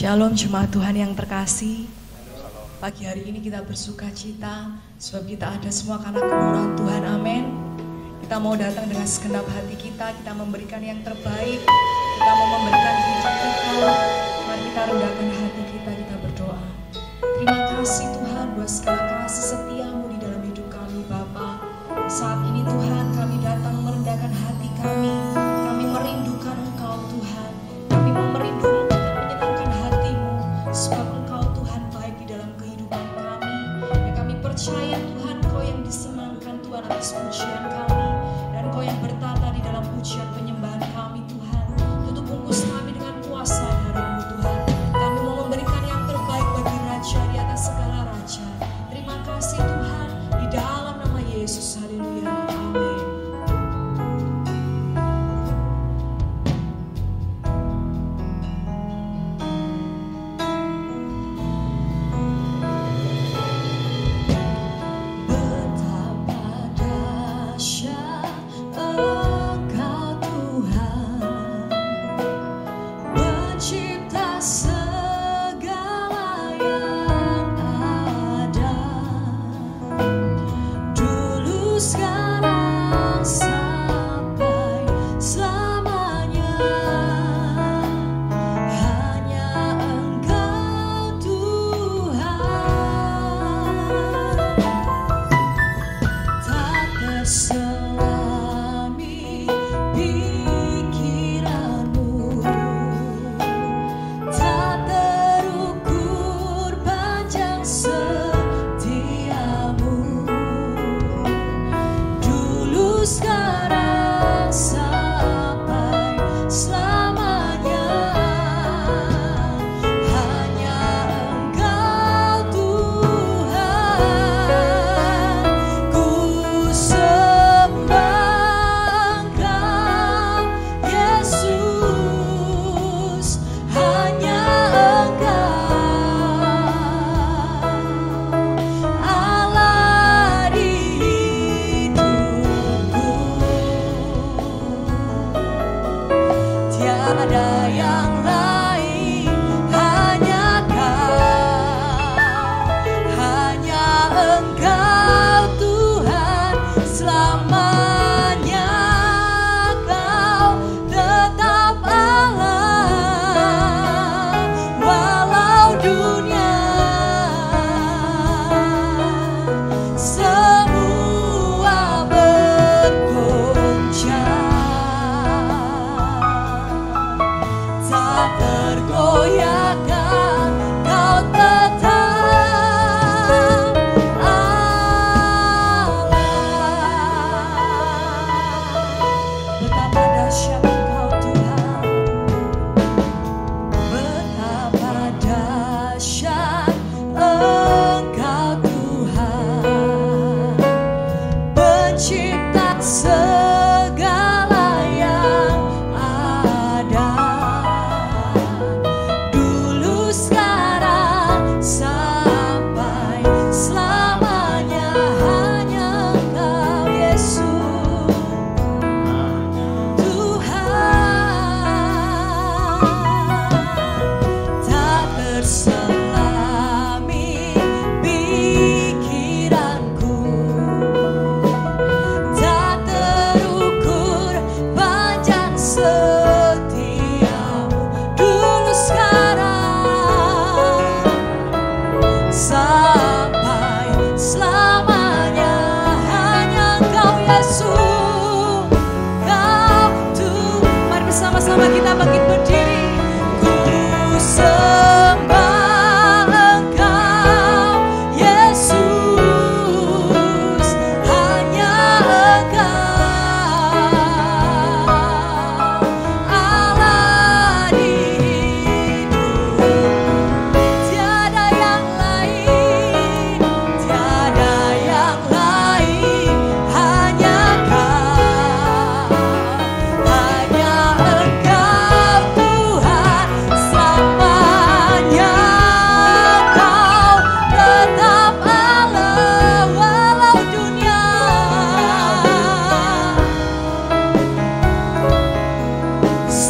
Shalom jemaat Tuhan yang terkasih. Pagi hari ini kita bersuka cita sebab kita ada semua karena kemurahan Tuhan, amin. Kita mau datang dengan segenap hati kita memberikan yang terbaik, kita mau memberikan hidup kita. Mari kita rendahkan hati kita berdoa. Terima kasih Tuhan buat segala kasih setiamu di dalam hidup kami Bapa. Saat ini Tuhan kami datang merendahkan hati kami merindukan Engkau Tuhan, kami mau merindukan sebab Engkau Tuhan baik di dalam kehidupan kami, dan kami percaya Tuhan Engkau yang disenangkan Tuhan atas pujian kami, dan Engkau yang bertata di dalam pujian penyembahan kami Tuhan. Tutup bungkus kami dengan kuasa darah-Mu Tuhan. Kami mau memberikan yang terbaik bagi Raja di atas segala Raja. Terima kasih Tuhan, di dalam nama Yesus, haleluya, amin.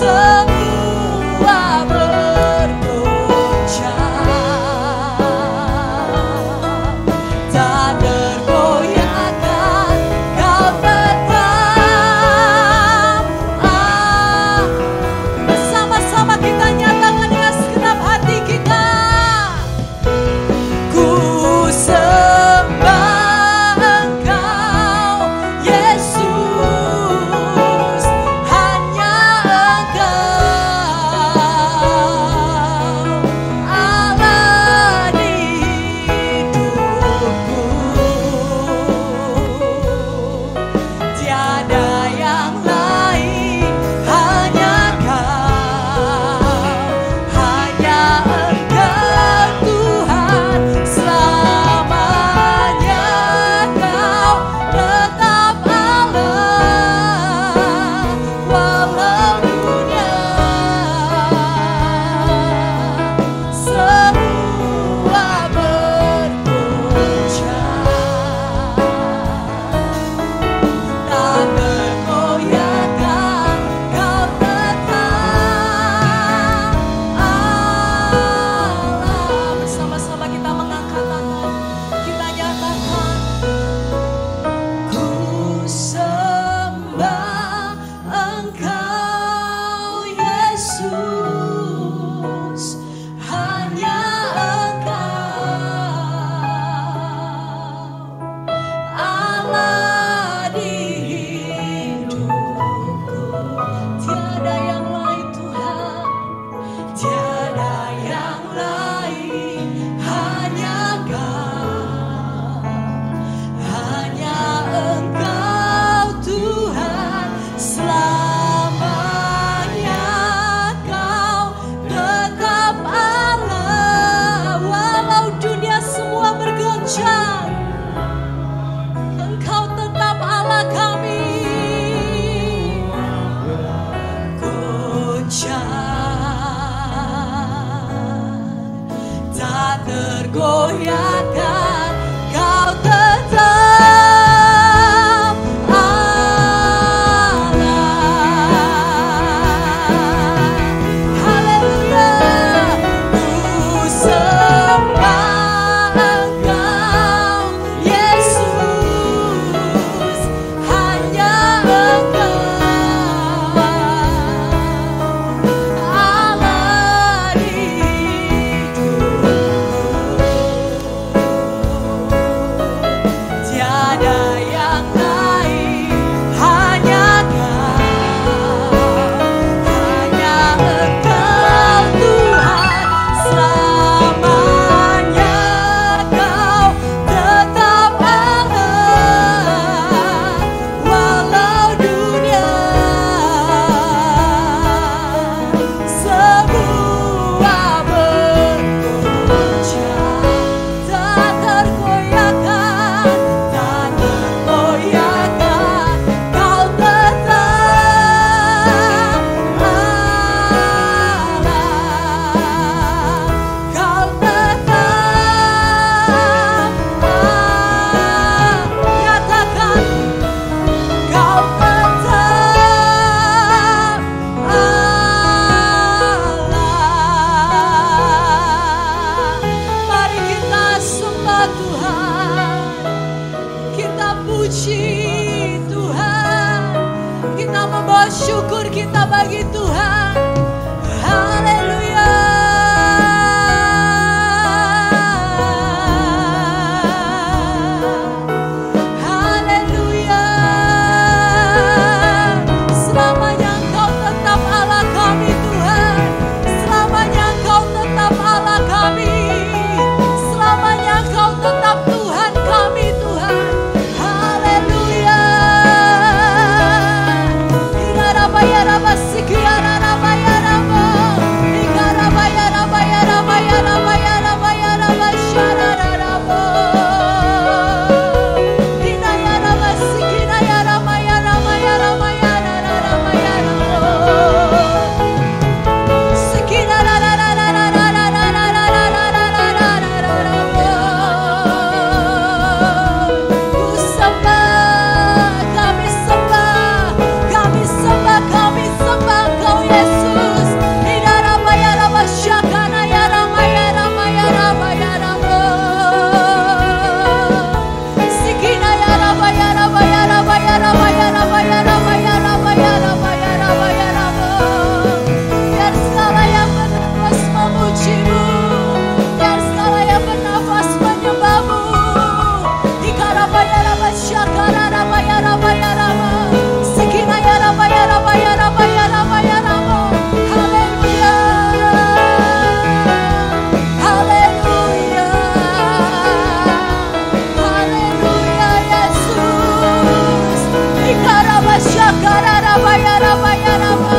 Semua berdoa. Engkau Yesus, hanya Engkau Allah di hidupku. Tiada yang lain Tuhan, tiada yang lain, hanya Engkau, hanya Engkau Tuhan. Selamanya Kau tetap Allah, walau dunia semua bergoncang, Engkau tetap Allah kami. Goncang tak tergoyahkan, Kau tetap Allah. Haleluya, ku sembah Engkau Yesus, hanya Engkau Allah di hidupku. Tiada yang lain, hanya Kau, hanya Engkau Tuhan. Selamanya Kau tetap Allah, walau dunia semua bergoncang, tak tergoyahkan, tak tergoyahkan, Kau tetap Allah, Kau tetap Allah. Nyatakan, Kau tetap Allah. Mari kita sembah Tuhan, kita puji Tuhan, kita membawa syukur kita bagi Tuhan. Haleluya. Haleluya. Selamanya Engkau tetap Allah kami Tuhan, selamanya Engkau tetap Allah kami, selamanya Engkau tetap Tuhan kami Tuhan. Haleluya. Ikarabaya raba sikiara raba ya raba, ikarabaya raba ya raba ya raba ya raba ya raba syarara raba. Inaya raba sikina ya raba ya raba ya raba ya rara raba ya raba. Sikina ra ra ra ra ra ra ra ra ra ra ra ra ra ra ra raba. Ku sembah, kami sembah, kami sembah, kami sembah Engkau Yesus. Ida raba ya raba syakana ya raba ya raba ya raba ya raba. Sikina ya raba ya raba ya raba ya raba ya raba ya raba ya raba ya raba ya raba ya raba. Biar segala yang bernafas memuji-Mu, biar segala yang bernafas menyembah-Mu. Ikaraba ya raba syakara raba ya raba ya raba. Sikina ya raba ya raba ya raba ya raba ya raba. Haleluya. Haleluya. Haleluya Yesus. Ikaraba syakara raba ya raba ya raba.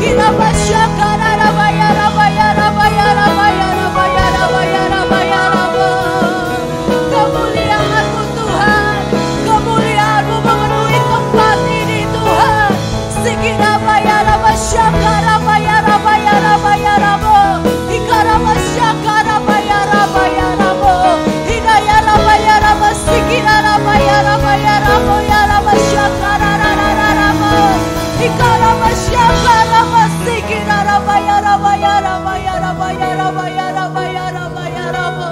Kiraba syakara raba ya raba ya raba ya raba ya raba ya raba ya raba ya raba. Kemuliaan-Mu Tuhan, kemuliaan-Mu memenuhi tempat ini Tuhan. Sikiraba ya raba syakara raba ya raba ya raba ya raba. Ikaraba syakara raba ya raba ya raba. Hidaya raba ya raba sikira raba ya raba ya raba ya raba syakara ra ra ra raba. Ikaraba syakara raba sikira raba ya raba ya raba ya raba ya raba ya raba ya raba ya raba.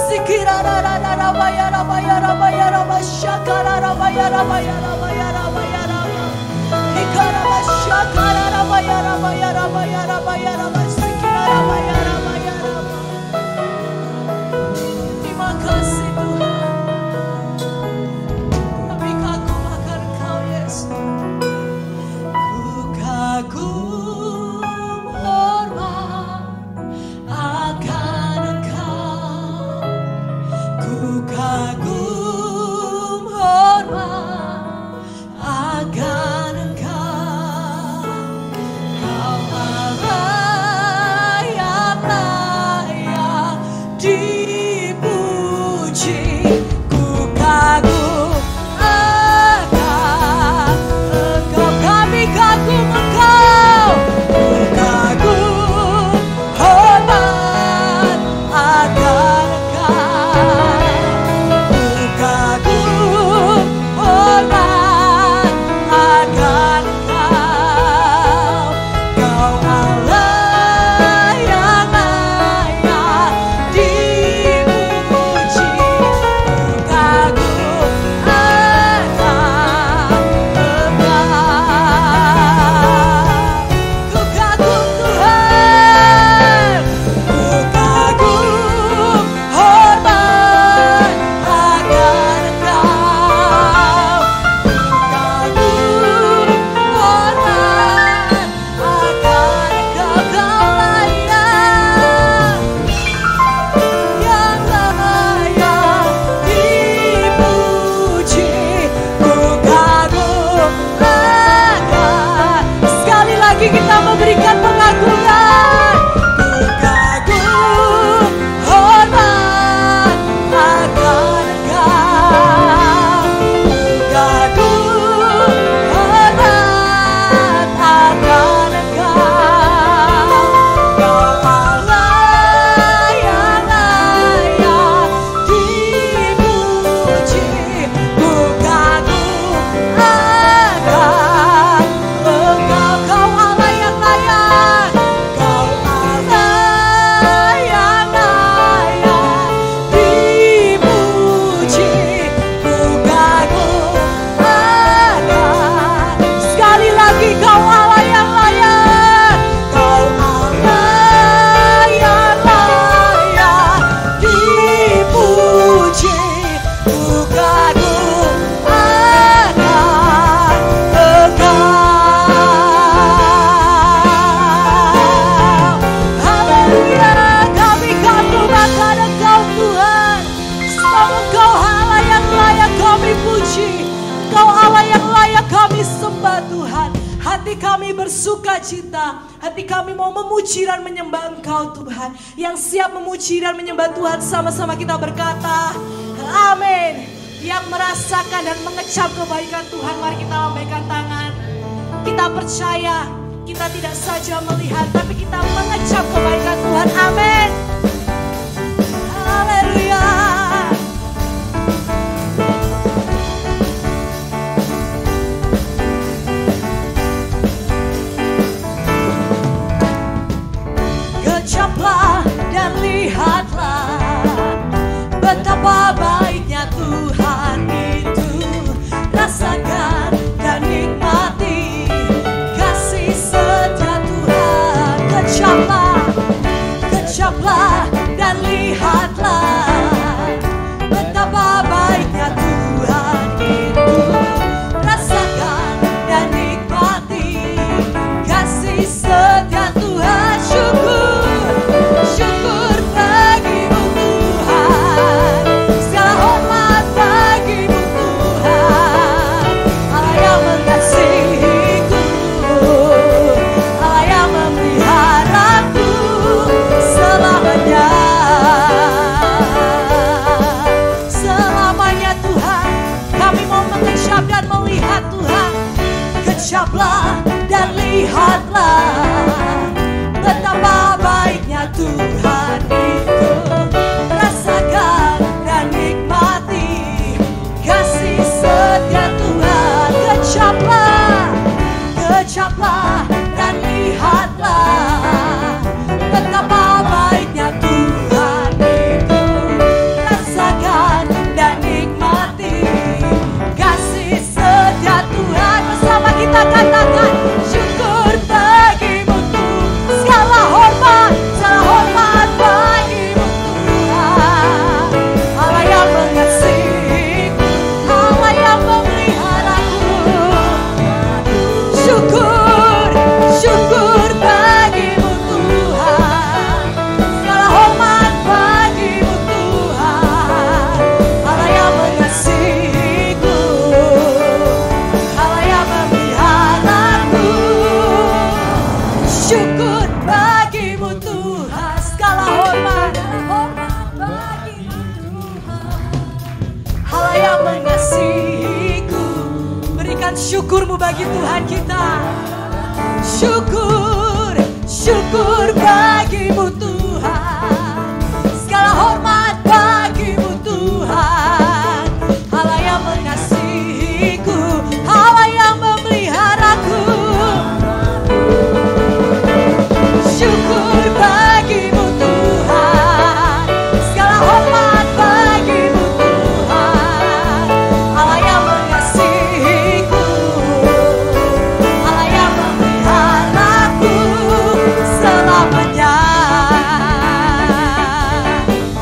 Sikira ra ra ra raba ya raba ya raba ya raba syakara raba ya raba ya raba ya raba ya raba. Ikaraba hati kami bersuka cita. Hati kami mau memuji dan menyembah Engkau Tuhan. Yang siap memuji dan menyembah Tuhan, sama-sama kita berkata amin. Yang merasakan dan mengecap kebaikan Tuhan, mari kita lambaikan tangan. Kita percaya, kita tidak saja melihat, tapi kita mengecap kebaikan Tuhan. Amin. Haleluya. Kecaplah dan lihatlah betapa baiknya Tuhan itu. Rasakan dan nikmati kasih setia Tuhan. Kecaplah dan lihatlah betapa baiknya Tuhan itu. Rasakan dan nikmati kasih setia Tuhan. Syukur bagimu Tuhan, segala hormat bagimu Tuhan. Allah yang mengasihiku, Allah yang memeliharaku selamanya. Selamanya Tuhan, kami mau mengecap dan melihat Tuhan. Kecaplah dan lihatlah betapa baiknya Tuhan itu. Rasakan dan nikmati kasih setia Tuhan. Kecaplah dan lihatlah betapa baiknya Tuhan itu. Rasakan dan nikmati kasih setia Tuhan. Bersama kita katakan syukur bagimu Tuhan, segala hormat bagimu Tuhan. Allah yang mengasihiku, Allah yang memeliharaku. Syukur bagimu Tuhan, segala hormat bagimu Tuhan. Allah yang mengasihiku, Allah yang memeliharaku. Syukur bagimu Tuhan, segala hormat bagimu Tuhan. Allah yang mengasihiku. Berikan syukurmu bagi Tuhan kita. Syukur bagimu Tuhan, segala hormat bagimu Tuhan. Allah yang mengasihiku, Allah yang memeliharaku. Syukur bagimu Tuhan, segala hormat bagimu Tuhan. Allah yang mengasihiku, Allah yang memeliharaku selamanya.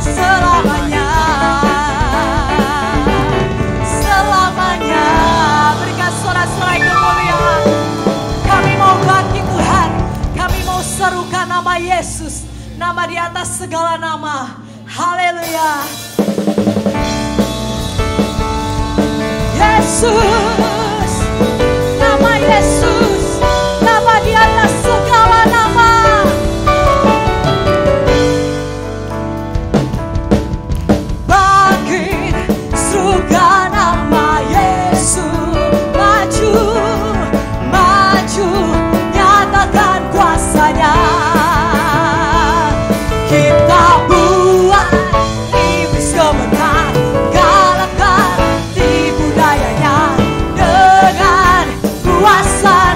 Selamanya. Berikan sorak-sorai kemuliaan. Kami mau bangkit Tuhan, kami mau serukan nama Yesus, nama di atas segala nama. Haleluya. Yesus, nama Yesus, nama di atas segala nama. Bangkit, serukan nama Yesus. Maju, nyatakan kuasanya. Kita buat iblis gemetar, galakkan tipu dayanya dengan kuasa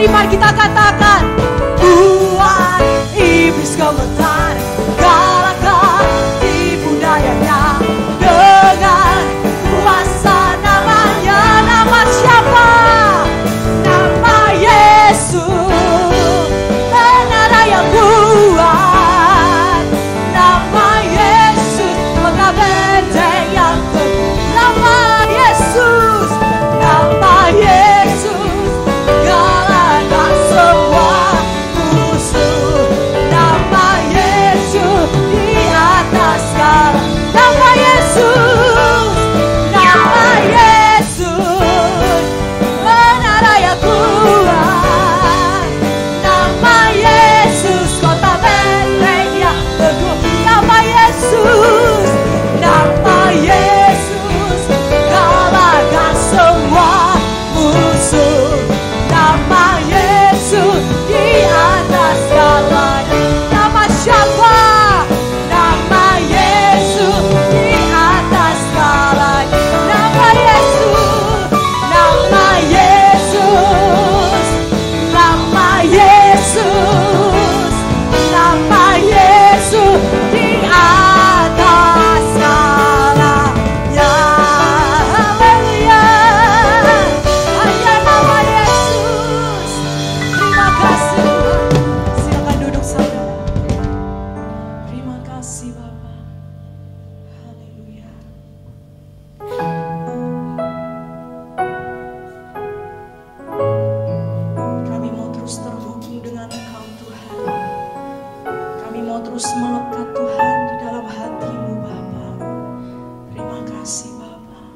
mari kita katakan, buat iblis gemetar, galakkan tipu dayanya dengan kuasa namanya. Nama siapa? Nama Yesus, menara yang kuat. Nama Yesus, maka benteng yang teguh. Nama Yesus, nama Yesus, galakkan semua musuh. Nama Yesus di atas segala. Nama Yesus, nama Yesus, menara yang kuat. Nama Yesus, kota benteng yang teguh. Nama Yesus, nama Yesus, galakkan semua musuh. Nama Yesus di atas segalanya. Nama siapa? Nama Yesus di atas segalanya. Nama Yesus, nama Yesus, nama Yesus, nama Yesus di atas segalanya. Haleluya, hanya nama Yesus. Terima kasih Tuhan. Silakan duduk saudara. Terima kasih Bapak. Haleluya. Kami mau terus terhubung dengan Engkau Tuhan. Kami mau terus melekat Tuhan di dalam hati-Mu Bapak. Terima kasih Bapak.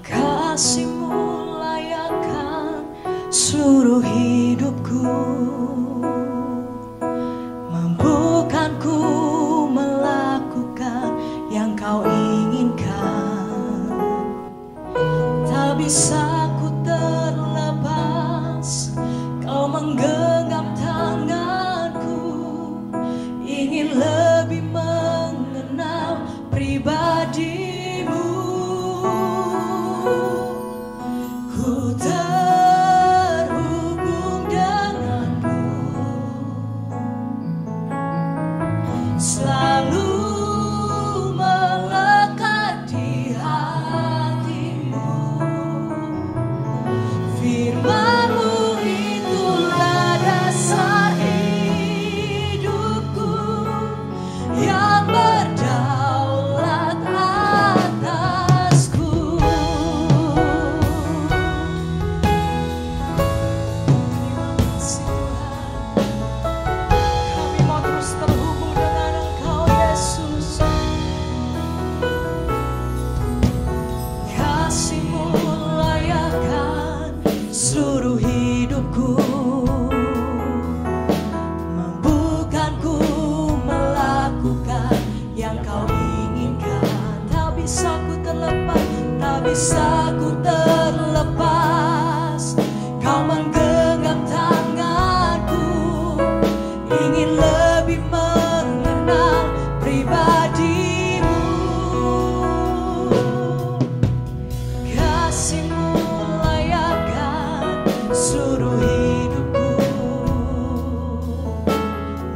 Kasih-Mu layakkan seluruh hidupku, mampukanku melakukan yang Kau inginkan. Tak bisa ku terlepas, Kau menggenggam tanganku, ingin lebih mengenal pribadi-Mu. Ku terhubung denganmu, selalu melekat di hati-Mu. Firman-Mu itulah dasar hidupku yang berdaulat atasku. Terima kasih Tuhan. Kami mau terus terhubung dengan Engkau Yesus. Kasih-Mu layakkan seluruh hidupku, mampukanku melakukan yang Kau inginkan. Tak bisa ku terlepas, tak bisa ku terlepas. Kau menggenggam tanganku, ingin lebih mengenal pribadi-Mu. Kasih-Mu layakkan seluruh hidupku,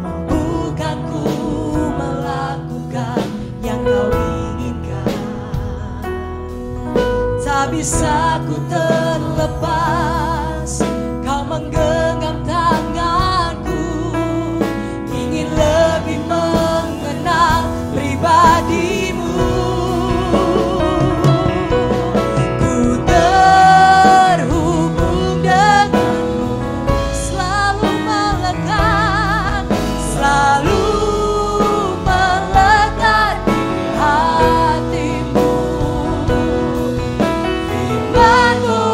mampukanku melakukan yang Kau inginkan. Tak bisa ku terlepas, Kau menggenggam tanganku, ingin lebih mengenal pribadi-Mu. Ku terhubung denganmu, selalu melekat, selalu melekat di hati-Mu. Firman-Mu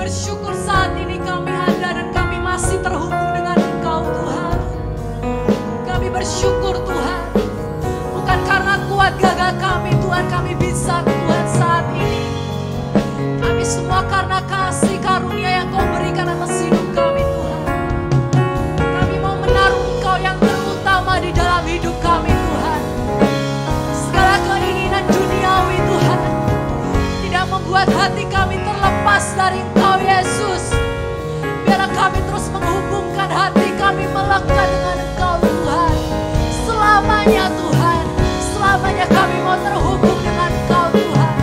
bersyukur saat ini kami ada dan kami masih terhubung dengan Engkau Tuhan. Kami bersyukur Tuhan, bukan karena kuat gagah kami Tuhan kami bisa Tuhan saat ini. Kami semua karena kasih karunia yang Kau berikan atas hidup kami Tuhan. Kami mau menaruh Engkau yang terutama di dalam hidup kami Tuhan. Segala keinginan duniawi Tuhan tidak membuat hati kami terlepas dari Engkau Yesus. Biarlah kami terus menghubungkan hati kami melekat dengan Engkau Tuhan. Selamanya Tuhan, selamanya kami mau terhubung dengan Engkau Tuhan.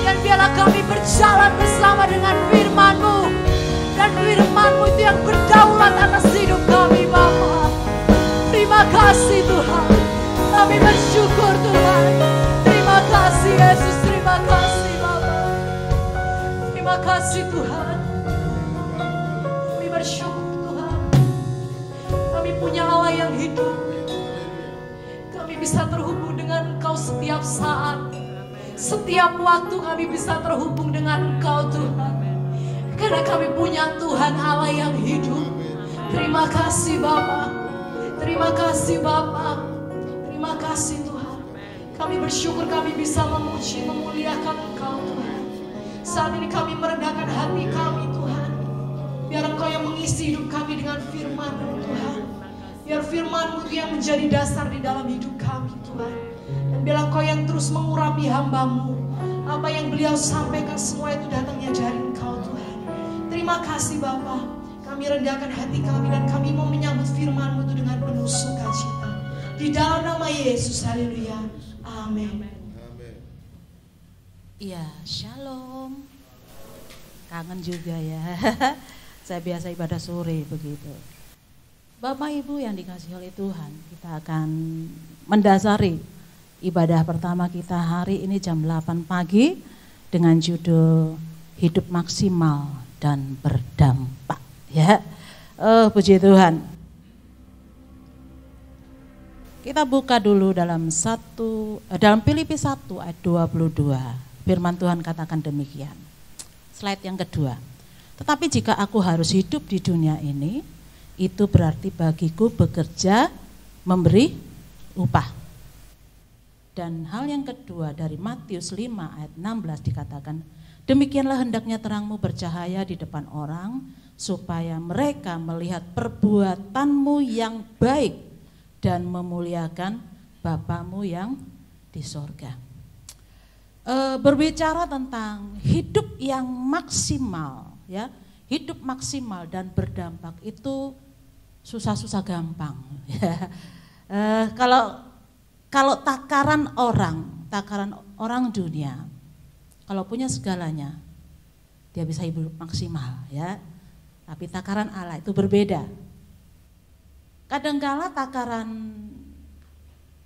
Dan biarlah kami berjalan bersama dengan firman-Mu. Dan firman-Mu itu yang berdaulat atas hidup kami Bapa. Terima kasih Tuhan, kami bersyukur Tuhan. Terima kasih Yesus, terima kasih Bapa. Terima kasih Tuhan. Kami bersyukur Tuhan. Kami punya Allah yang hidup. Kami bisa terhubung dengan Engkau setiap saat. Setiap waktu kami bisa terhubung dengan Engkau Tuhan. Karena kami punya Tuhan Allah yang hidup. Terima kasih Bapa. Terima kasih Bapa. Terima kasih Tuhan. Kami bersyukur kami bisa memuji, memuliakan Engkau Tuhan. Saat ini kami merendahkan hati kami Tuhan. Biar Engkau yang mengisi hidup kami dengan firman-Mu Tuhan. Biar firman-Mu itu yang menjadi dasar di dalam hidup kami Tuhan. Dan biar Engkau yang terus mengurapi hamba-Mu. Apa yang beliau sampaikan semua itu datangnya dari Engkau Tuhan. Terima kasih Bapa. Kami rendahkan hati kami dan kami mau menyambut firman-Mu itu dengan penuh sukacita. Di dalam nama Yesus, haleluya. Amin. Iya, shalom. Kangen juga ya. Saya biasa ibadah sore begitu. Bapak Ibu yang dikasihi oleh Tuhan, kita akan mendasari ibadah pertama kita hari ini jam 8 pagi dengan judul Hidup Maksimal dan Berdampak. Ya, puji Tuhan. Kita buka dulu dalam Filipi 1 ayat 22. Firman Tuhan katakan demikian. Slide yang kedua. Tetapi jika aku harus hidup di dunia ini, itu berarti bagiku bekerja memberi upah. Dan hal yang kedua dari Matius 5 ayat 16 dikatakan, demikianlah hendaknya terangmu bercahaya di depan orang, supaya mereka melihat perbuatanmu yang baik dan memuliakan Bapamu yang di sorga. Berbicara tentang hidup yang maksimal, ya, hidup maksimal dan berdampak itu susah-susah gampang. Ya. Kalau takaran orang dunia, kalau punya segalanya, dia bisa hidup maksimal, ya. Tapi takaran Allah itu berbeda. Kadangkala takaran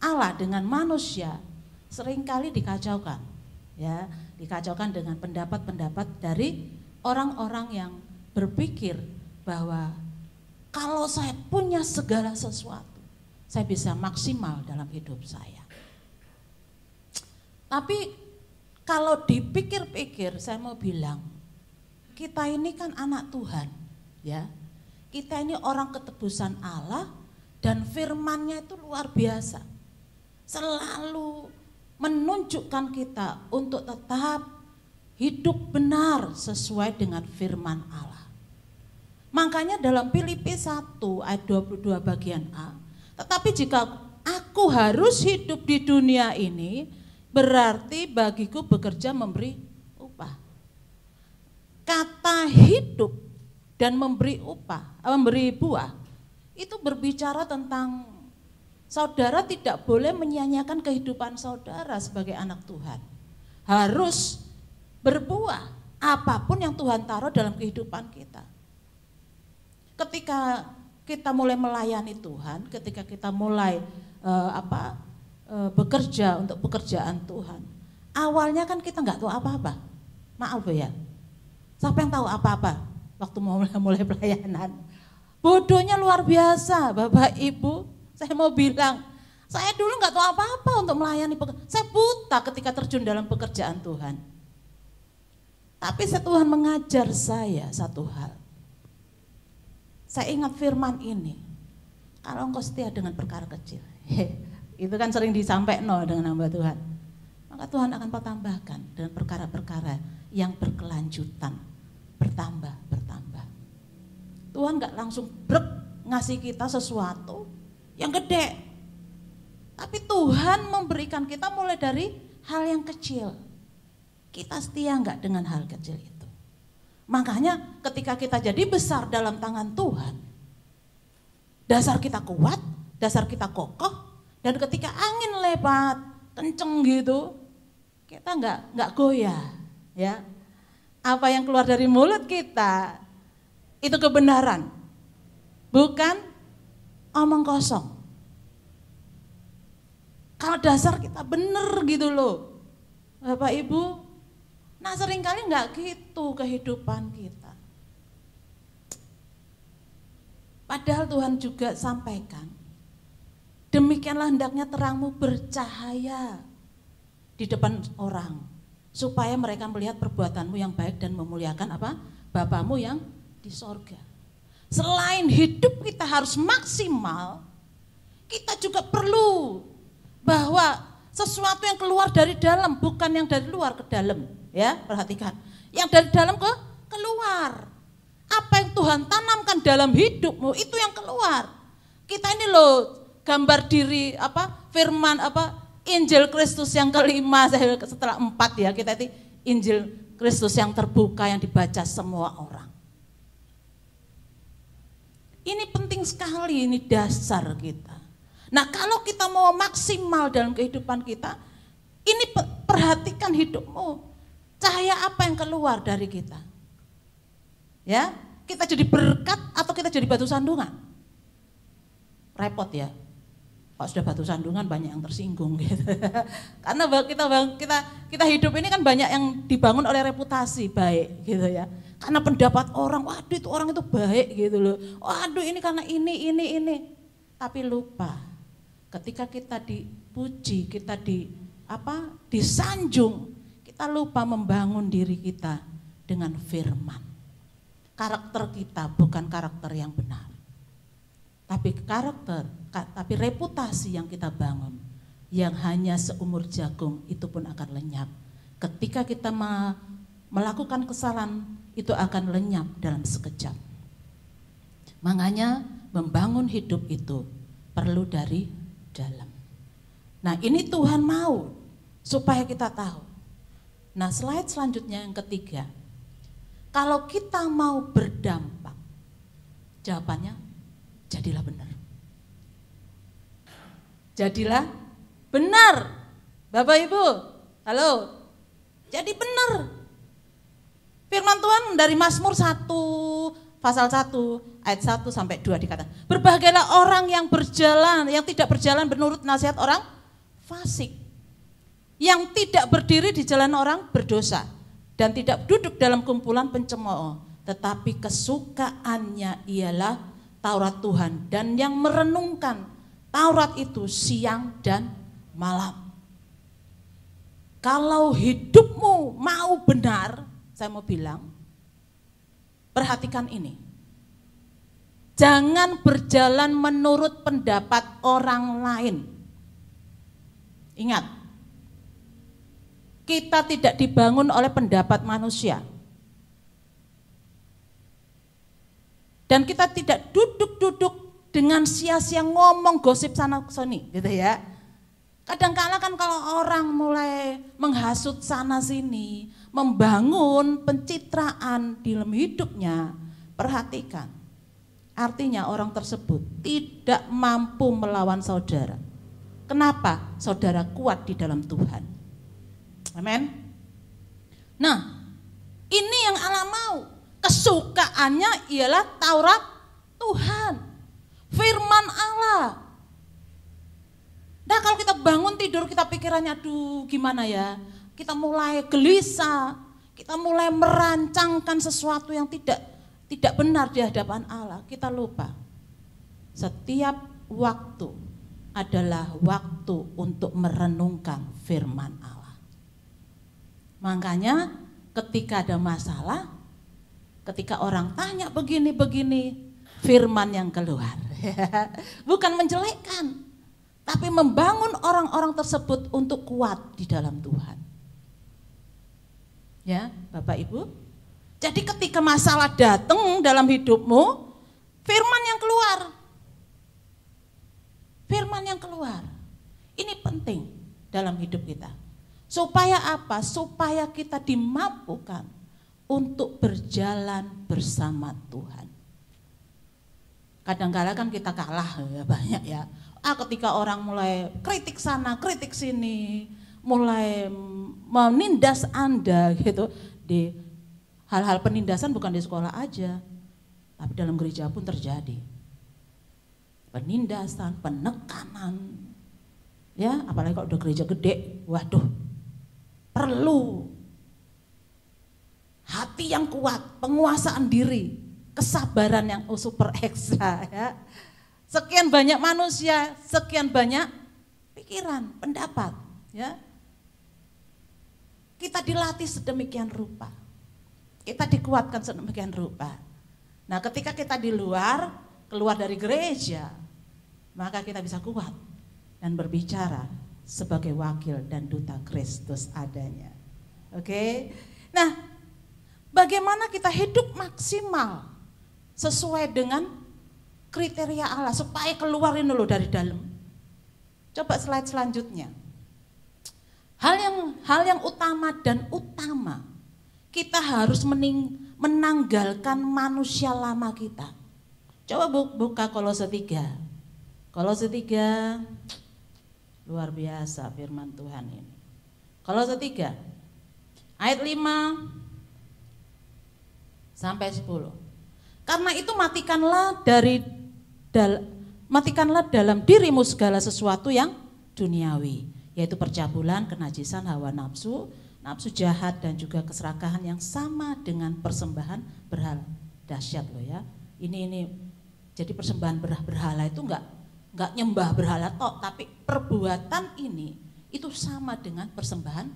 Allah dengan manusia seringkali dikacaukan, ya, dikacaukan dengan pendapat-pendapat dari orang-orang yang berpikir bahwa kalau saya punya segala sesuatu, saya bisa maksimal dalam hidup saya. Tapi kalau dipikir-pikir, saya mau bilang, kita ini kan anak Tuhan, ya. Kita ini orang ketebusan Allah dan firman-Nya itu luar biasa. Selalu menunjukkan kita untuk tetap hidup benar sesuai dengan firman Allah. Makanya dalam Filipi 1 ayat 22 bagian A, tetapi jika aku harus hidup di dunia ini, berarti bagiku bekerja memberi upah. Kata hidup dan memberi upah, memberi buah, itu berbicara tentang saudara tidak boleh menyia-nyiakan kehidupan saudara sebagai anak Tuhan. Harus berbuah apapun yang Tuhan taruh dalam kehidupan kita. Ketika kita mulai melayani Tuhan, ketika kita mulai bekerja untuk pekerjaan Tuhan, awalnya kan kita nggak tahu apa-apa. Maaf ya, siapa yang tahu apa-apa? Waktu mulai pelayanan, bodohnya luar biasa, Bapak Ibu. Saya mau bilang, saya dulu nggak tahu apa-apa untuk melayani. Saya buta ketika terjun dalam pekerjaan Tuhan. Tapi Tuhan mengajar saya satu hal. Saya ingat firman ini. Kalau engkau setia dengan perkara kecil. Itu kan sering disampaikan dengan hamba Tuhan. Maka Tuhan akan tambahkan dengan perkara-perkara yang berkelanjutan. Bertambah. Tuhan gak langsung ngasih kita sesuatu yang gede. Tapi Tuhan memberikan kita mulai dari hal yang kecil. Kita setia enggak dengan hal kecil itu? Makanya ketika kita jadi besar dalam tangan Tuhan, dasar kita kuat, dasar kita kokoh, dan ketika angin lewat, kenceng gitu, kita enggak goyah, ya. Apa yang keluar dari mulut kita itu kebenaran, bukan omong kosong. Kalau dasar kita bener gitu loh, Bapak Ibu. Nah seringkali enggak gitu kehidupan kita. Padahal Tuhan juga sampaikan, demikianlah hendaknya terangmu bercahaya di depan orang, supaya mereka melihat perbuatanmu yang baik dan memuliakan apa? Bapamu yang di sorga. Selain hidup kita harus maksimal, kita juga perlu bahwa sesuatu yang keluar dari dalam, bukan yang dari luar ke dalam. Ya, perhatikan. Yang dari dalam ke keluar. Apa yang Tuhan tanamkan dalam hidupmu itu yang keluar. Kita ini loh gambar diri firman Injil Kristus yang kelima setelah 4 ya, kita itu Injil Kristus yang terbuka yang dibaca semua orang. Ini penting sekali, ini dasar kita. Nah, kalau kita mau maksimal dalam kehidupan kita, ini perhatikan hidupmu. Cahaya apa yang keluar dari kita? Ya, kita jadi berkat atau kita jadi batu sandungan? Repot ya. Kalau sudah batu sandungan banyak yang tersinggung gitu. Karena kita hidup ini kan banyak yang dibangun oleh reputasi baik gitu ya. Karena pendapat orang, waduh itu orang itu baik gitu loh. Waduh ini karena ini. Tapi lupa ketika kita dipuji, kita disanjung, kita lupa membangun diri kita dengan firman. Karakter kita bukan karakter yang benar. Tapi reputasi yang kita bangun, yang hanya seumur jagung itu pun akan lenyap. Ketika kita melakukan kesalahan, itu akan lenyap dalam sekejap. Makanya membangun hidup itu perlu dari dalam. Nah ini Tuhan mau supaya kita tahu. Nah slide selanjutnya yang ketiga, kalau kita mau berdampak, jawabannya jadilah benar. Jadilah benar, Bapak Ibu, halo, jadi benar. Firman Tuhan dari Mazmur 1 pasal 1 ayat 1 sampai 2 dikatakan, berbahagialah orang yang tidak berjalan menurut nasihat orang fasik, yang tidak berdiri di jalan orang berdosa, dan tidak duduk dalam kumpulan pencemooh, tetapi kesukaannya ialah Taurat Tuhan, dan yang merenungkan Taurat itu siang dan malam. Kalau hidupmu mau benar, saya mau bilang, perhatikan ini. Jangan berjalan menurut pendapat orang lain. Ingat, kita tidak dibangun oleh pendapat manusia. Dan kita tidak duduk-duduk dengan sia-sia ngomong gosip sana sini gitu ya. Kadang-kala kan kalau orang mulai menghasut sana sini, membangun pencitraan di dalam hidupnya, perhatikan. Artinya orang tersebut tidak mampu melawan saudara. Kenapa? Saudara kuat di dalam Tuhan. Amin. Nah, ini yang Allah mau. Kesukaannya ialah Taurat Tuhan, firman Allah. Nah kalau kita bangun tidur kita pikirannya aduh gimana ya, kita mulai gelisah, kita mulai merancangkan sesuatu yang tidak benar di hadapan Allah. Kita lupa setiap waktu adalah waktu untuk merenungkan firman Allah. Makanya ketika ada masalah, ketika orang tanya begini-begini, firman yang keluar. Bukan menjelekkan, tapi membangun orang-orang tersebut untuk kuat di dalam Tuhan. Ya, Bapak Ibu. Jadi ketika masalah datang dalam hidupmu, firman yang keluar. Firman yang keluar. Ini penting dalam hidup kita. Supaya apa? Supaya kita dimampukan untuk berjalan bersama Tuhan. Kadang-kadang kan kita kalah ya, banyak ya. Ketika orang mulai kritik sana, kritik sini, mulai menindas Anda gitu. Di hal-hal penindasan bukan di sekolah aja, tapi dalam gereja pun terjadi. Penindasan, penekanan. Ya, apalagi kalau udah gereja gede, waduh. Perlu hati yang kuat, penguasaan diri, kesabaran yang super ekstra ya. Sekian banyak manusia, sekian banyak pikiran, pendapat ya. Kita dilatih sedemikian rupa. Kita dikuatkan sedemikian rupa. Nah, ketika kita di luar, keluar dari gereja, maka kita bisa kuat dan berbicara sebagai wakil dan duta Kristus adanya. Oke. Nah, bagaimana kita hidup maksimal sesuai dengan kriteria Allah supaya keluarin dulu dari dalam. Coba slide selanjutnya. Hal yang utama dan utama, kita harus menanggalkan manusia lama kita. Coba buka Kolose 3. Kolose 3, luar biasa firman Tuhan ini. Kolose 3, ayat 5 sampai 10. Karena itu matikanlah dalam dirimu segala sesuatu yang duniawi, yaitu percabulan, kenajisan, hawa nafsu, nafsu jahat, dan juga keserakahan yang sama dengan persembahan berhala. Dahsyat loh ya. Ini jadi persembahan berhala itu enggak nyembah berhala tok, tapi perbuatan ini itu sama dengan persembahan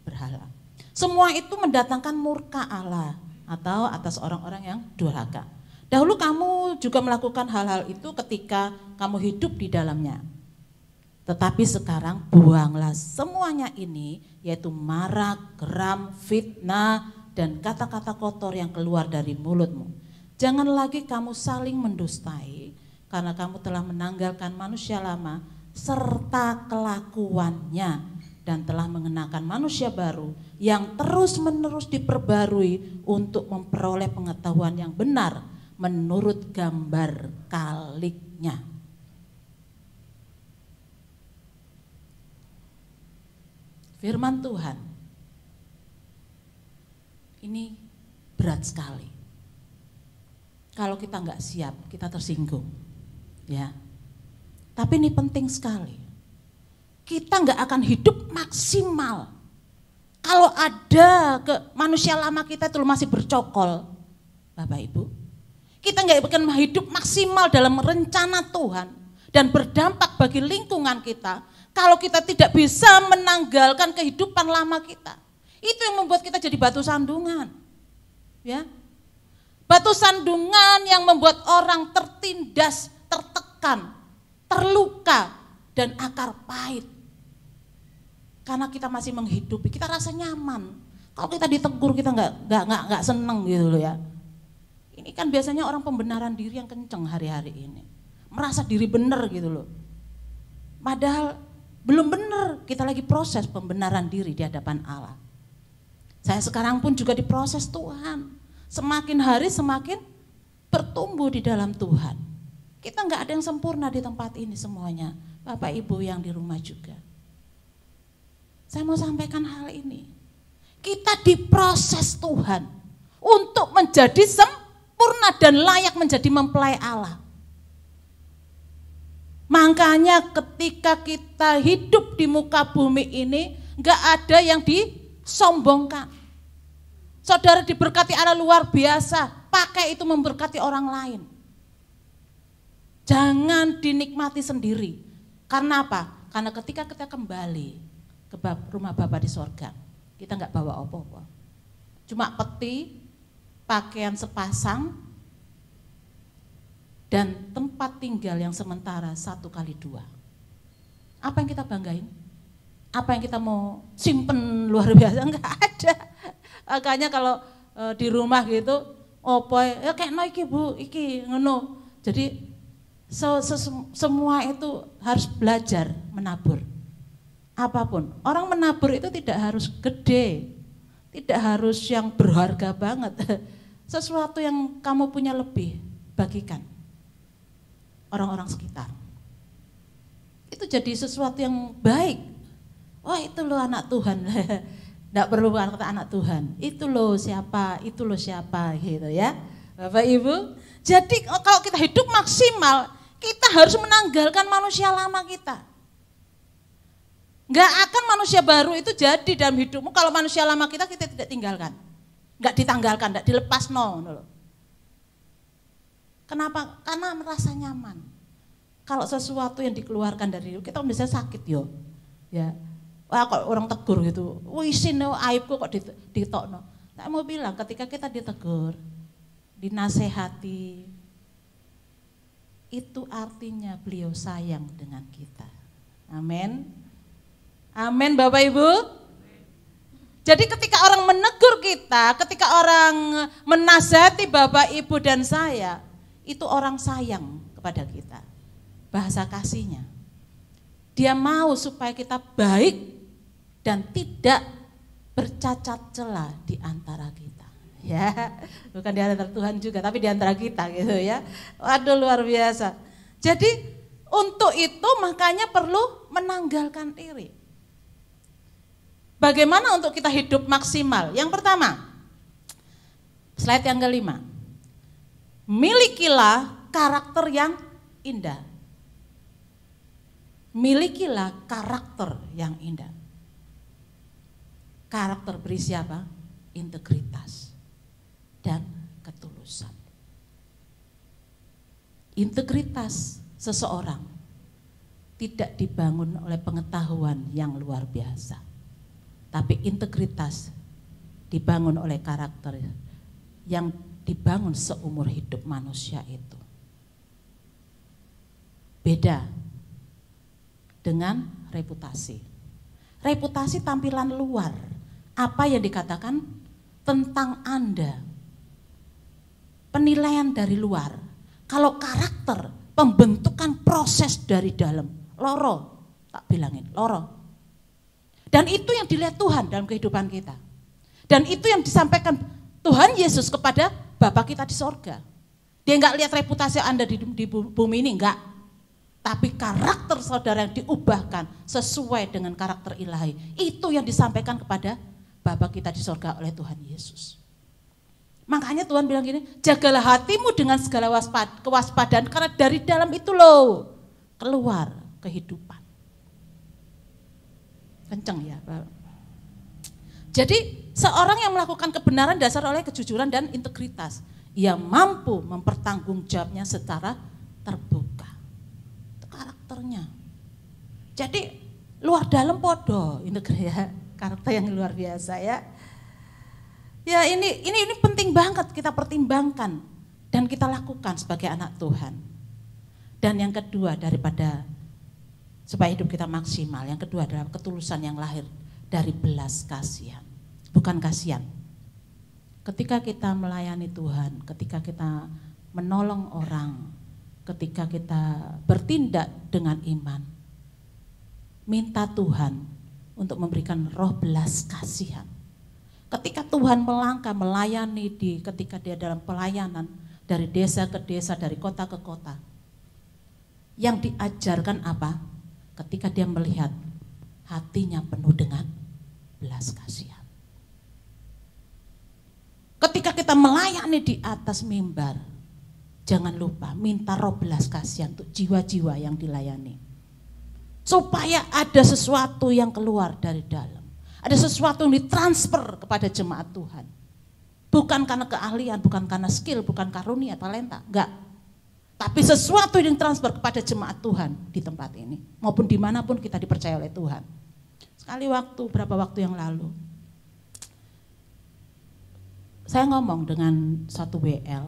berhala. Semua itu mendatangkan murka Allah atau atas orang-orang yang durhaka. Dahulu kamu juga melakukan hal-hal itu ketika kamu hidup di dalamnya. Tetapi sekarang buanglah semuanya ini, yaitu marah, geram, fitnah, dan kata-kata kotor yang keluar dari mulutmu. Jangan lagi kamu saling mendustai, karena kamu telah menanggalkan manusia lama serta kelakuannya, dan telah mengenakan manusia baru yang terus-menerus diperbarui untuk memperoleh pengetahuan yang benar menurut gambar kaliknya. Firman Tuhan ini berat sekali. Kalau kita nggak siap, kita tersinggung, ya. Tapi ini penting sekali. Kita nggak akan hidup maksimal kalau ada manusia lama kita itu masih bercokol, Bapak Ibu. Kita nggak akan hidup maksimal dalam rencana Tuhan dan berdampak bagi lingkungan kita kalau kita tidak bisa menanggalkan kehidupan lama kita. Itu yang membuat kita jadi batu sandungan, ya. Batu sandungan yang membuat orang tertindas, tertekan, terluka, dan akar pahit. Karena kita masih menghidupi, kita rasa nyaman. Kalau kita ditegur kita nggak seneng gitu loh ya. Ini kan biasanya orang pembenaran diri yang kenceng hari-hari ini. Merasa diri benar gitu loh. Padahal belum benar, kita lagi proses pembenaran diri di hadapan Allah. Saya sekarang pun juga diproses Tuhan. Semakin hari semakin bertumbuh di dalam Tuhan. Kita nggak ada yang sempurna di tempat ini semuanya. Bapak Ibu yang di rumah juga. Saya mau sampaikan hal ini. Kita diproses Tuhan untuk menjadi sempurna dan layak menjadi mempelai Allah. Makanya ketika kita hidup di muka bumi ini, nggak ada yang disombongkan. Saudara diberkati Allah luar biasa, pakai itu memberkati orang lain. Jangan dinikmati sendiri. Karena apa? Karena ketika kita kembali ke rumah Bapa di sorga, kita nggak bawa apa-apa. cuma peti, pakaian sepasang, dan tempat tinggal yang sementara 1x2. Apa yang kita banggain? Apa yang kita mau simpen luar biasa? Enggak ada. Makanya kalau di rumah gitu, opo ya kayak no iki Bu, iki ngono. Jadi semua itu harus belajar menabur. Apapun, orang menabur itu tidak harus gede, tidak harus yang berharga banget. Sesuatu yang kamu punya lebih, bagikan orang-orang sekitar. Itu jadi sesuatu yang baik. Wah itu loh anak Tuhan. Tidak perlu kata anak Tuhan. Itu loh siapa gitu ya. Bapak Ibu. Jadi kalau kita hidup maksimal, kita harus menanggalkan manusia lama kita. Enggak akan manusia baru itu jadi dalam hidupmu kalau manusia lama kita tidak tinggalkan. Enggak ditanggalkan, enggak dilepas loh. Kenapa? Karena merasa nyaman. Kalau sesuatu yang dikeluarkan dari hidup kita bisa sakit yo. Ya. Wah kok orang tegur gitu. Wisin aibku kok ditokno. Nah, mau bilang ketika kita ditegur, dinasehati, itu artinya beliau sayang dengan kita. Amin. Amin Bapak Ibu. Jadi ketika orang menegur kita, ketika orang menasihati Bapak Ibu dan saya, itu orang sayang kepada kita. Bahasa kasihnya. Dia mau supaya kita baik dan tidak bercacat celah di antara kita. Ya, bukan di antara Tuhan juga, tapi di antara kita gitu ya. Waduh luar biasa. Jadi untuk itu makanya perlu menanggalkan diri. Bagaimana untuk kita hidup maksimal? Yang pertama, slide yang kelima. Milikilah karakter yang indah. Milikilah karakter yang indah. Karakter berisi apa? Integritas dan ketulusan. Integritas seseorang tidak dibangun oleh pengetahuan yang luar biasa. Tapi integritas dibangun oleh karakter yang dibangun seumur hidup manusia itu. Beda dengan reputasi. Reputasi tampilan luar. Apa yang dikatakan tentang Anda. Penilaian dari luar. Kalau karakter, pembentukan proses dari dalam. Loro, tak bilangin, loro. Dan itu yang dilihat Tuhan dalam kehidupan kita. Dan itu yang disampaikan Tuhan Yesus kepada Bapa kita di sorga. Dia enggak lihat reputasi Anda di bumi ini, enggak. Tapi karakter saudara yang diubahkan sesuai dengan karakter ilahi. Itu yang disampaikan kepada Bapa kita di sorga oleh Tuhan Yesus. Makanya Tuhan bilang gini, jagalah hatimu dengan segala kewaspadaan. Karena dari dalam itu loh keluar kehidupan. Kenceng ya Pak. Jadi seorang yang melakukan kebenaran dasar oleh kejujuran dan integritas. Ia mampu mempertanggungjawabnya secara terbuka. Itu karakternya. Jadi luar dalam podo. Ya, karakter yang luar biasa ya. Ya ini penting banget kita pertimbangkan. Dan kita lakukan sebagai anak Tuhan. Dan yang kedua daripada supaya hidup kita maksimal. Yang kedua adalah ketulusan yang lahir dari belas kasihan. Bukan kasihan. Ketika kita melayani Tuhan, ketika kita menolong orang, ketika kita bertindak dengan iman, minta Tuhan untuk memberikan roh belas kasihan. Ketika Tuhan melangkah melayani ketika dia dalam pelayanan dari desa ke desa, dari kota ke kota, yang diajarkan apa? Ketika dia melihat hatinya penuh dengan belas kasihan. Ketika kita melayani di atas mimbar, jangan lupa minta roh belas kasihan untuk jiwa-jiwa yang dilayani. Supaya ada sesuatu yang keluar dari dalam. Ada sesuatu yang ditransfer kepada jemaat Tuhan. Bukan karena keahlian, bukan karena skill, bukan karunia, talenta, enggak. Tapi sesuatu yang transfer kepada jemaat Tuhan di tempat ini. Maupun dimanapun kita dipercaya oleh Tuhan. Berapa waktu yang lalu. saya ngomong dengan satu WL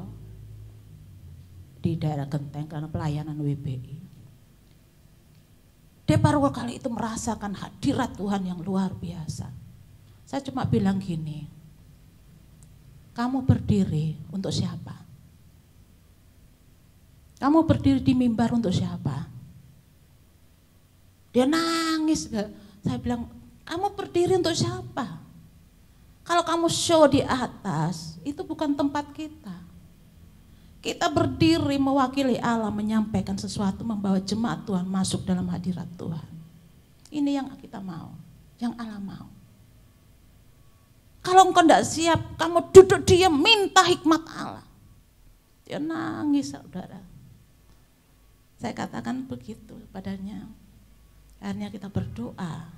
di daerah Genteng karena pelayanan WBI. Dia baru kali itu merasakan hadirat Tuhan yang luar biasa. Saya cuma bilang gini, kamu berdiri untuk siapa? Kamu berdiri di mimbar untuk siapa? Dia nangis. Saya bilang, kamu berdiri untuk siapa? Kalau kamu show di atas, itu bukan tempat kita. Kita berdiri mewakili Allah, menyampaikan sesuatu, membawa jemaat Tuhan masuk dalam hadirat Tuhan. Ini yang kita mau, yang Allah mau. Kalau engkau tidak siap, kamu duduk diam, minta hikmat Allah. Dia nangis, saudara. Saya katakan begitu padanya. Akhirnya kita berdoa.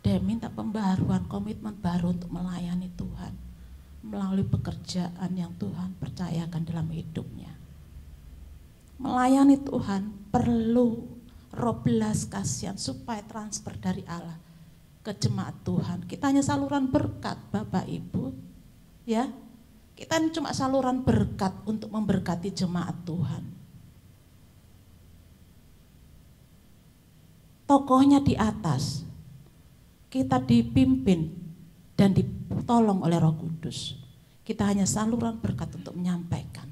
Dia minta pembaharuan, komitmen baru untuk melayani Tuhan. Melalui pekerjaan yang Tuhan percayakan dalam hidupnya. Melayani Tuhan perlu roh belas kasihan supaya transfer dari Allah ke jemaat Tuhan. Kita hanya saluran berkat, Bapak Ibu. Ya. Kita ini cuma saluran berkat untuk memberkati jemaat Tuhan. Tokohnya di atas, kita dipimpin dan ditolong oleh Roh Kudus. Kita hanya saluran berkat untuk menyampaikan.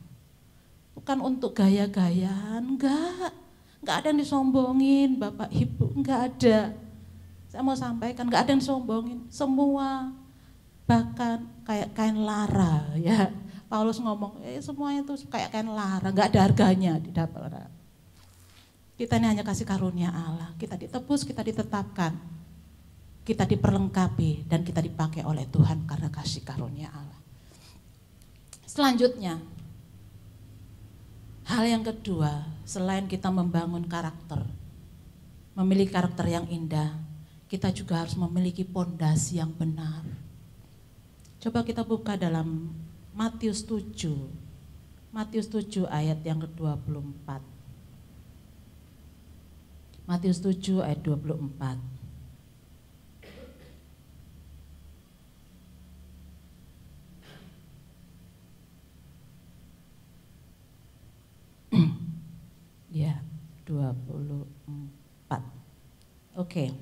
Bukan untuk gaya-gayaan, enggak ada yang disombongin Bapak Ibu, enggak ada. Saya mau sampaikan, enggak ada yang disombongin, semua bahkan kayak kain lara ya. Paulus ngomong, semuanya itu kayak kain lara, enggak ada harganya di dalam. Kita ini hanya kasih karunia Allah, kita ditebus, kita ditetapkan, kita diperlengkapi dan kita dipakai oleh Tuhan karena kasih karunia Allah. Selanjutnya, hal yang kedua, selain kita membangun karakter, memiliki karakter yang indah, kita juga harus memiliki pondasi yang benar. Coba kita buka dalam Matius 7 ayat yang ke-24. Matius 7 ayat 24. Ya, 24. Oke.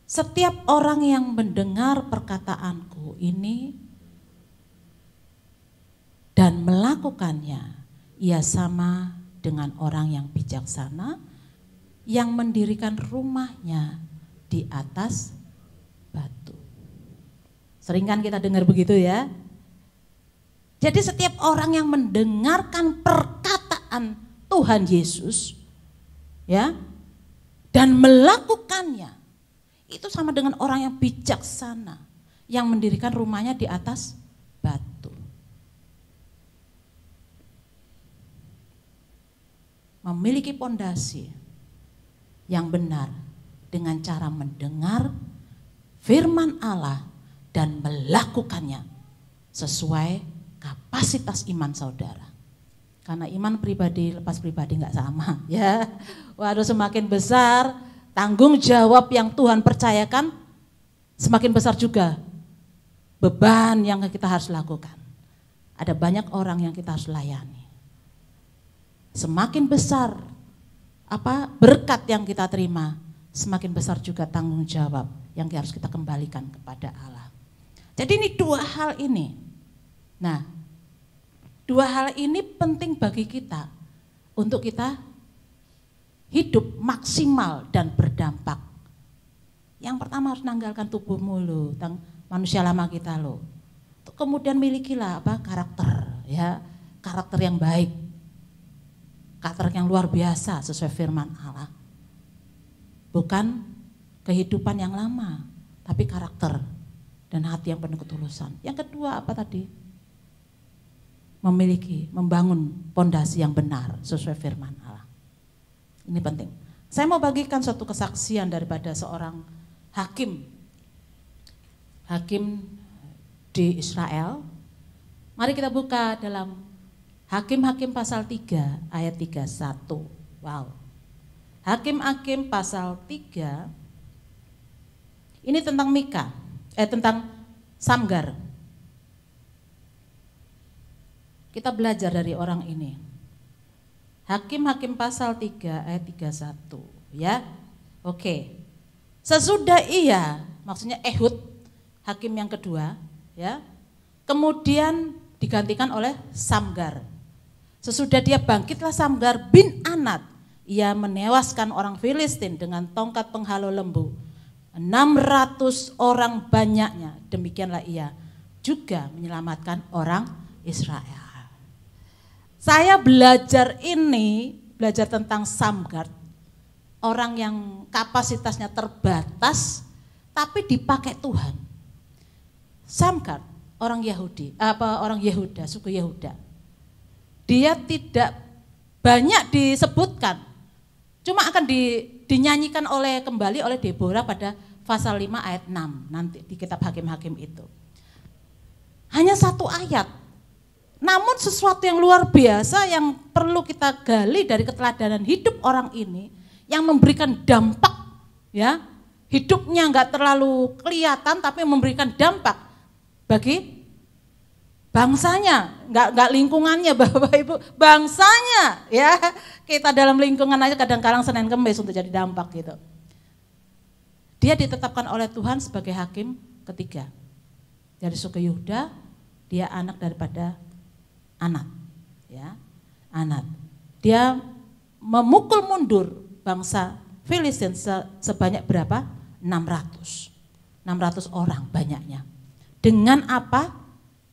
Setiap orang yang mendengar perkataanku ini dan melakukannya, ia sama dengan orang yang bijaksana yang mendirikan rumahnya di atas batu. Sering kan kita dengar begitu ya. Jadi setiap orang yang mendengarkan perkataan Tuhan Yesus ya dan melakukannya, itu sama dengan orang yang bijaksana yang mendirikan rumahnya di atas batu. Memiliki pondasi yang benar dengan cara mendengar firman Allah dan melakukannya sesuai kapasitas iman saudara. Karena iman pribadi lepas pribadi nggak sama ya. Waduh, semakin besar tanggung jawab yang Tuhan percayakan, semakin besar juga beban yang kita harus lakukan. Ada banyak orang yang kita harus layani. Semakin besar berkat yang kita terima, semakin besar juga tanggung jawab yang harus kita kembalikan kepada Allah. Jadi ini dua hal ini. Nah, dua hal ini penting bagi kita untuk kita hidup maksimal dan berdampak. Yang pertama harus menanggalkan tubuhmu lo, manusia lama kita lo. Kemudian milikilah karakter ya, karakter yang baik. Karakter yang luar biasa sesuai firman Allah. Bukan kehidupan yang lama, tapi karakter dan hati yang penuh ketulusan. Yang kedua apa tadi? Membangun pondasi yang benar sesuai firman Allah. Ini penting. Saya mau bagikan suatu kesaksian daripada seorang hakim di Israel. Mari kita buka dalam Hakim-Hakim pasal 3 ayat 31. Wow. Hakim-Hakim pasal 3. Ini tentang Mika. Tentang Samgar. Kita belajar dari orang ini. Hakim-Hakim pasal 3 ayat 31 ya. Oke. Sesudah ia, maksudnya Ehud, hakim yang kedua ya. Kemudian digantikan oleh Samgar. Sesudah dia bangkitlah Samgar bin Anat. Ia menewaskan orang Filistin dengan tongkat penghalau lembu. 600 orang banyaknya. Demikianlah ia juga menyelamatkan orang Israel. Saya belajar tentang Samgar. Orang yang kapasitasnya terbatas tapi dipakai Tuhan. Samgar, orang Yehuda, suku Yehuda. Dia tidak banyak disebutkan. Cuma akan dinyanyikan kembali oleh Deborah pada pasal 5 ayat 6 nanti di kitab Hakim-Hakim itu. Hanya satu ayat. Namun sesuatu yang luar biasa yang perlu kita gali dari keteladanan hidup orang ini yang memberikan dampak ya. Hidupnya enggak terlalu kelihatan tapi memberikan dampak bagi bangsanya, enggak lingkungannya Bapak Ibu, bangsanya ya. Kita dalam lingkungan aja kadang-kadang Senin Kemis untuk jadi dampak gitu. Dia ditetapkan oleh Tuhan sebagai hakim ketiga. Dari suku Yehuda, dia anak daripada Anat, ya, Anat. Dia memukul mundur bangsa Filistin sebanyak berapa? 600 orang banyaknya. Dengan apa?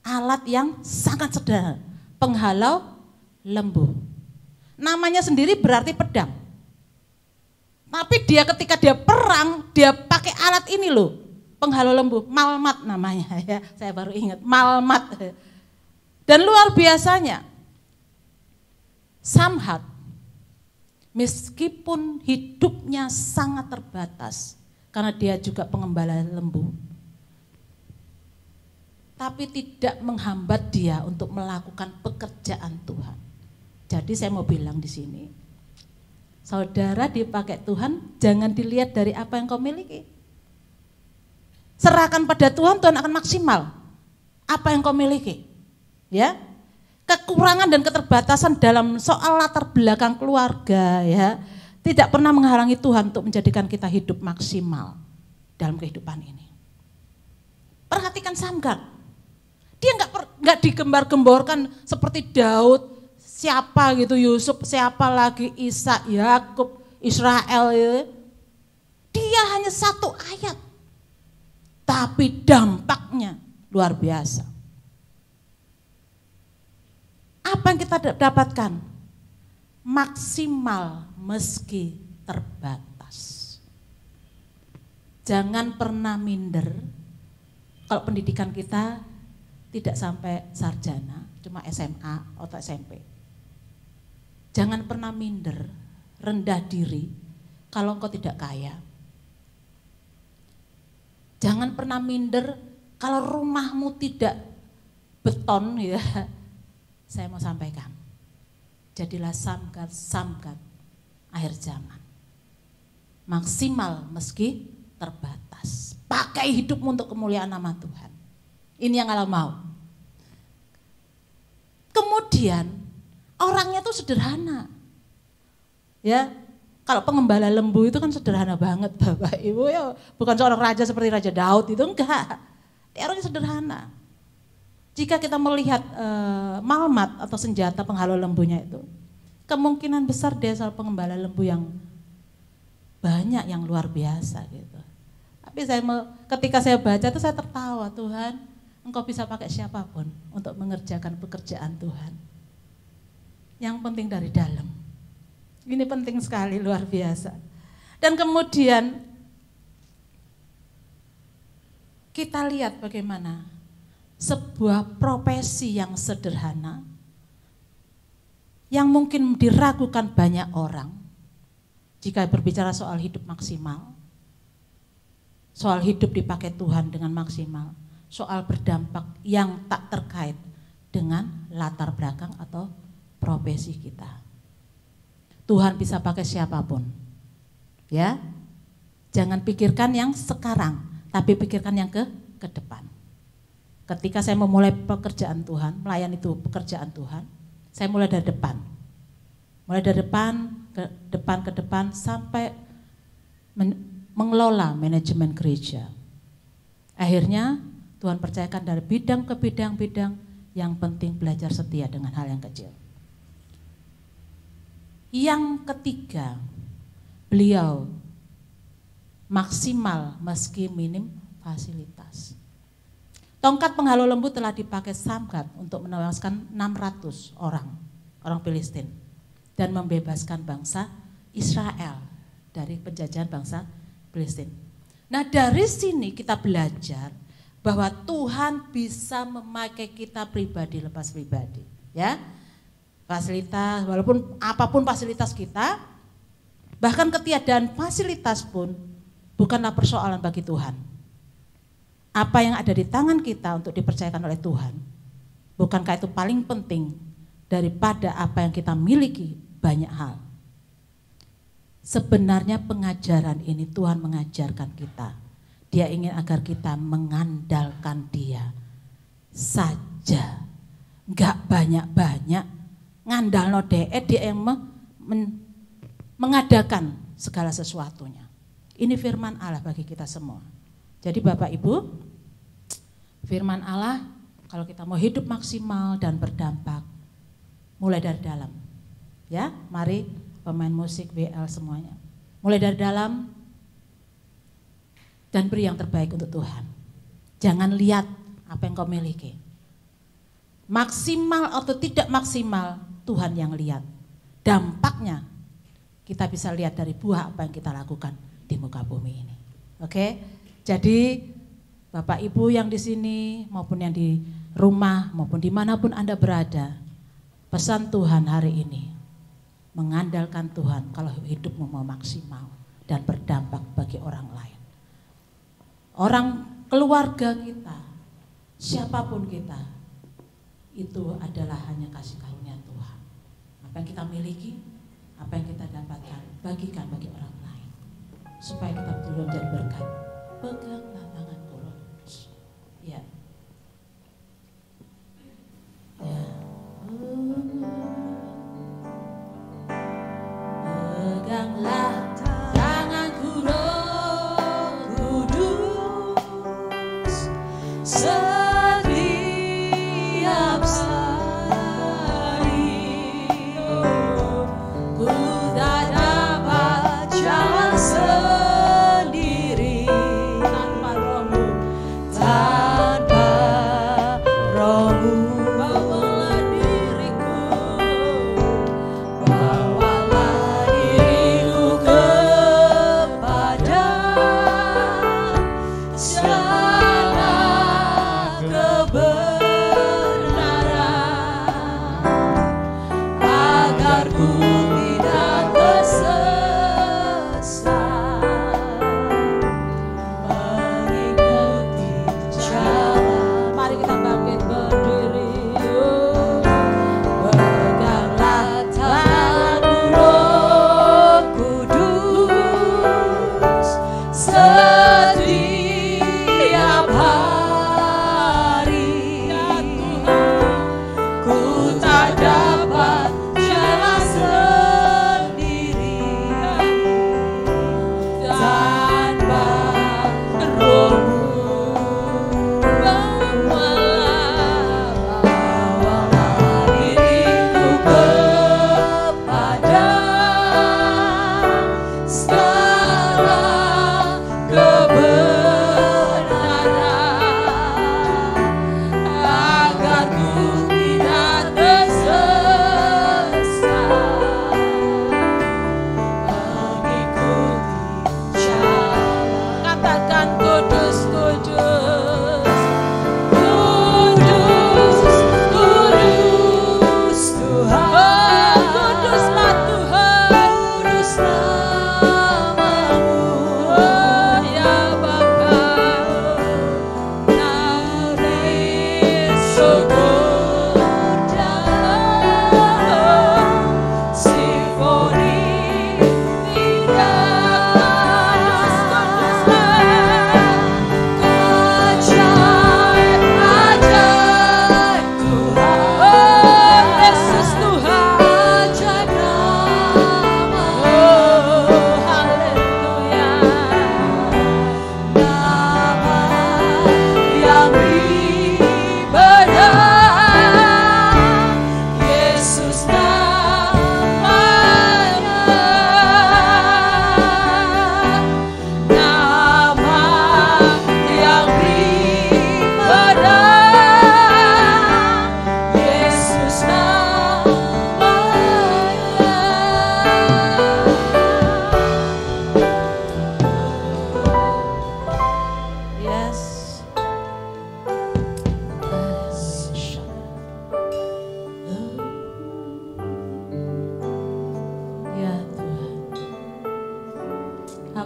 Alat yang sangat sederhana, penghalau lembu. Namanya sendiri berarti pedang. Tapi dia ketika dia perang, dia pakai alat ini loh, penghalau lembu, malmat namanya ya. Saya baru ingat, malmat. Dan luar biasanya, Samhat meskipun hidupnya sangat terbatas karena dia juga pengembala lembu, tapi tidak menghambat dia untuk melakukan pekerjaan Tuhan. Jadi saya mau bilang di sini, saudara dipakai Tuhan jangan dilihat dari apa yang kau miliki. Serahkan pada Tuhan, Tuhan akan maksimal apa yang kau miliki. Ya, kekurangan dan keterbatasan dalam soal latar belakang keluarga ya tidak pernah menghalangi Tuhan untuk menjadikan kita hidup maksimal dalam kehidupan ini. Perhatikan Samgar, dia nggak digembar-gemborkan seperti Daud, siapa gitu, Yusuf, siapa lagi, Isa, Yakub, Israel ya. Dia hanya satu ayat, tapi dampaknya luar biasa. Apa yang kita dapatkan? Maksimal meski terbatas. Jangan pernah minder kalau pendidikan kita tidak sampai sarjana, cuma SMA atau SMP. Jangan pernah minder, rendah diri kalau engkau tidak kaya. Jangan pernah minder kalau rumahmu tidak beton ya. Saya mau sampaikan, jadilah Samgar akhir zaman. Maksimal meski terbatas. Pakai hidupmu untuk kemuliaan nama Tuhan. Ini yang Allah mau. Kemudian orangnya tuh sederhana. Ya, kalau pengembala lembu itu kan sederhana banget Bapak Ibu ya, bukan seorang raja seperti Raja Daud itu enggak. Dia orangnya sederhana. Jika kita melihat malmat atau senjata penghalau lembunya itu, kemungkinan besar dia seorang pengembala lembu yang banyak, yang luar biasa gitu. Tapi ketika saya baca itu saya tertawa, Tuhan, Engkau bisa pakai siapapun untuk mengerjakan pekerjaan Tuhan. Yang penting dari dalam. Ini penting sekali, luar biasa. Dan kemudian kita lihat bagaimana sebuah profesi yang sederhana yang mungkin diragukan banyak orang jika berbicara soal hidup maksimal, soal hidup dipakai Tuhan dengan maksimal, soal berdampak yang tak terkait dengan latar belakang atau profesi kita. Tuhan bisa pakai siapapun, ya. Jangan pikirkan yang sekarang, tapi pikirkan yang ke depan. Ketika saya memulai pekerjaan Tuhan, melayani itu pekerjaan Tuhan, saya mulai dari depan. Mulai dari depan ke depan sampai mengelola manajemen gereja. Akhirnya Tuhan percayakan dari bidang ke bidang, yang penting belajar setia dengan hal yang kecil. Yang ketiga, beliau maksimal meski minim fasilitas. Tongkat penghalau lembu telah dipakai Samgat untuk menewaskan 600 orang Filistin dan membebaskan bangsa Israel dari penjajahan bangsa Filistin. Nah, dari sini kita belajar bahwa Tuhan bisa memakai kita pribadi lepas pribadi, ya. Fasilitas, walaupun apapun fasilitas kita, bahkan ketiadaan fasilitas pun bukanlah persoalan bagi Tuhan. Apa yang ada di tangan kita untuk dipercayakan oleh Tuhan, bukankah itu paling penting daripada apa yang kita miliki banyak hal? Sebenarnya pengajaran ini Tuhan mengajarkan kita. Dia ingin agar kita mengandalkan Dia saja, enggak banyak-banyak ngandalno dia yang mengadakan segala sesuatunya. Ini firman Allah bagi kita semua. Jadi Bapak Ibu, firman Allah kalau kita mau hidup maksimal dan berdampak, mulai dari dalam. Ya, mari pemain musik WL semuanya. Mulai dari dalam dan beri yang terbaik untuk Tuhan. Jangan lihat apa yang kau miliki. Maksimal atau tidak maksimal, Tuhan yang lihat. Dampaknya kita bisa lihat dari buah apa yang kita lakukan di muka bumi ini. Oke? Jadi Bapak Ibu yang di sini maupun yang di rumah maupun dimanapun Anda berada, pesan Tuhan hari ini, mengandalkan Tuhan kalau hidupmu mau maksimal dan berdampak bagi orang lain. Orang keluarga kita, siapapun kita, itu adalah hanya kasih karunia Tuhan. Apa yang kita miliki, apa yang kita dapatkan, bagikan bagi orang lain. Supaya kita betul-betul menjadi berkat. Peganglah tanganku, Roh Kudus. Ya. Ya. Peganglah tanganku, Roh Kudus. Setiap hari ku tak dapat jalan sendiri tanpa Roh-Mu.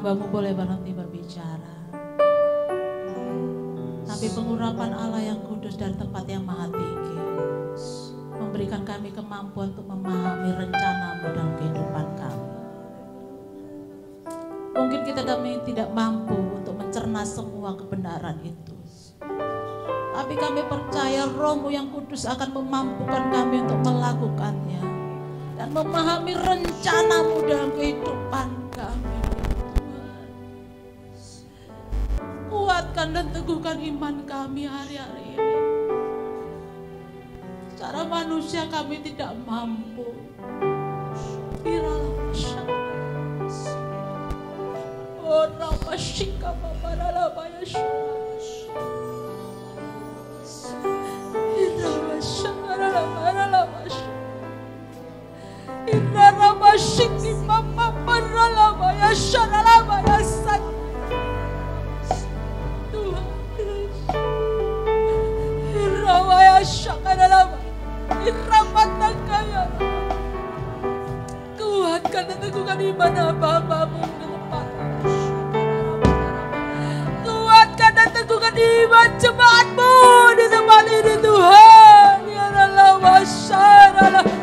hamba-Mu boleh berhenti berbicara. Tapi pengurapan Allah yang kudus dari tempat yang maha tinggi memberikan kami kemampuan untuk memahami rencana-Mu dalam kehidupan kami. Mungkin kita tidak mampu untuk mencerna semua kebenaran itu. Tapi kami percaya Roh-Mu yang kudus akan memampukan kami untuk melakukannya dan memahami rencana-Mu dalam kehidupan kami. Kuatkan dan teguhkan iman kami hari-hari ini. Secara manusia kami tidak mampu. Kuatkan dan teguhkan iman hamba-Mu di depan. Kuatkan dan teguhkan iman jemaat-Mu di tempat ini Tuhan. Ya Allah, masyarakat.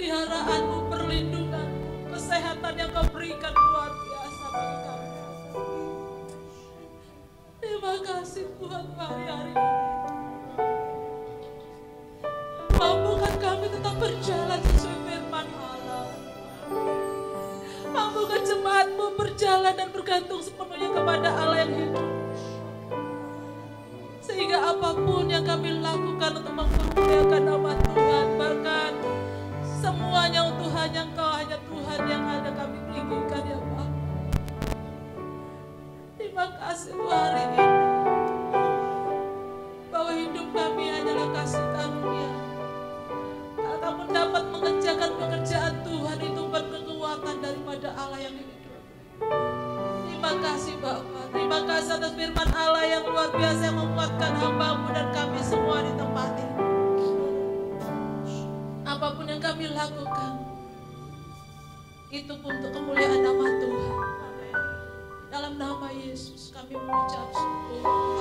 Pemeliharaan-Mu, perlindungan, kesehatan yang Kau berikan luar biasa bagi kami. Terima kasih Tuhan hari-hari ini. Mampukan kami tetap berjalan sesuai firman Allah. Mampukan jemaat-Mu berjalan dan bergantung sepenuhnya kepada Allah yang hidup. Sehingga apapun yang kami lakukan untuk mempermuliakan nama Tuhan, bahkan semuanya untuk hanya Engkau, hanya Tuhan yang ada kami tinggikan ya Bapa. Terima kasih untuk hari ini, bahwa hidup kami hanyalah kasih karunia. Kalau kamu dapat mengerjakan pekerjaan Tuhan itu berkekuatan daripada Allah yang hidup. Terima kasih Bapa. Terima kasih atas firman Allah yang luar biasa yang menguatkan hamba-Mu dan kami semua di tempat ini. Apapun yang kami lakukan, itu pun untuk kemuliaan nama Tuhan. Dalam nama Yesus kami mengucap syukur.